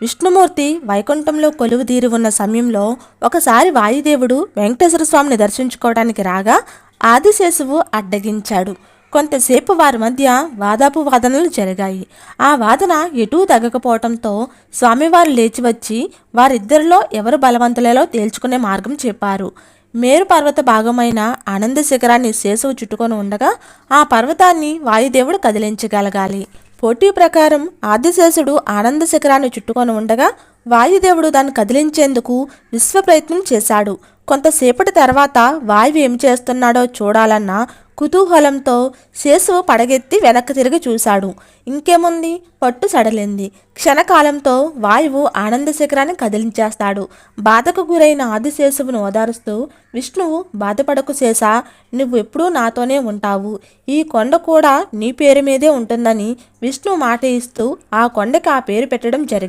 విష్ణుమూర్తి వైకుంఠంలో కొలువుదీరి ఉన్న సమయంలో ఒకసారి వాయుదేవుడు వెంకటేశ్వర స్వామిని దర్శించుకోవడానికి రాగా ఆదిశేషువు అడ్డగించాడు. కొంతసేపు వారి మధ్య వాదాపువాదనలు జరిగాయి. ఆ వాదన ఎటూ తగ్గకపోవడంతో స్వామివారు లేచి వచ్చి వారిద్దరిలో ఎవరు బలవంతులలో తేల్చుకునే మార్గం చెప్పారు. మేరు పర్వత భాగమైన ఆనంద శిఖరాన్ని శేషువు చుట్టుకొని ఉండగా ఆ పర్వతాన్ని వాయుదేవుడు కదిలించగలగాలి. పోటీ ప్రకారం ఆదిశేషుడు ఆనంద శిఖరాన్ని చుట్టుకొని ఉండగా వాయుదేవుడు దాన్ని కదిలించేందుకు విశ్వ ప్రయత్నం చేశాడు. కొంతసేపటి తర్వాత వాయువు ఏం చేస్తున్నాడో చూడాలన్న కుతూహలంతో శేషువు పడగెత్తి వెనక్కి తిరిగి చూశాడు. ఇంకేముంది, పట్టు సడలింది. క్షణకాలంతో వాయువు ఆనంద శిఖరాన్ని కదిలించేస్తాడు. బాధకు గురైన ఆదిశేషువును ఓదారుస్తూ విష్ణువు, బాధపడకు శేష, నువ్వు ఎప్పుడూ నాతోనే ఉంటావు. ఈ కొండ కూడా నీ పేరు మీదే ఉంటుందని విష్ణువు మాట ఇస్తూ ఆ కొండకి ఆ పేరు పెట్టడం జరిగింది.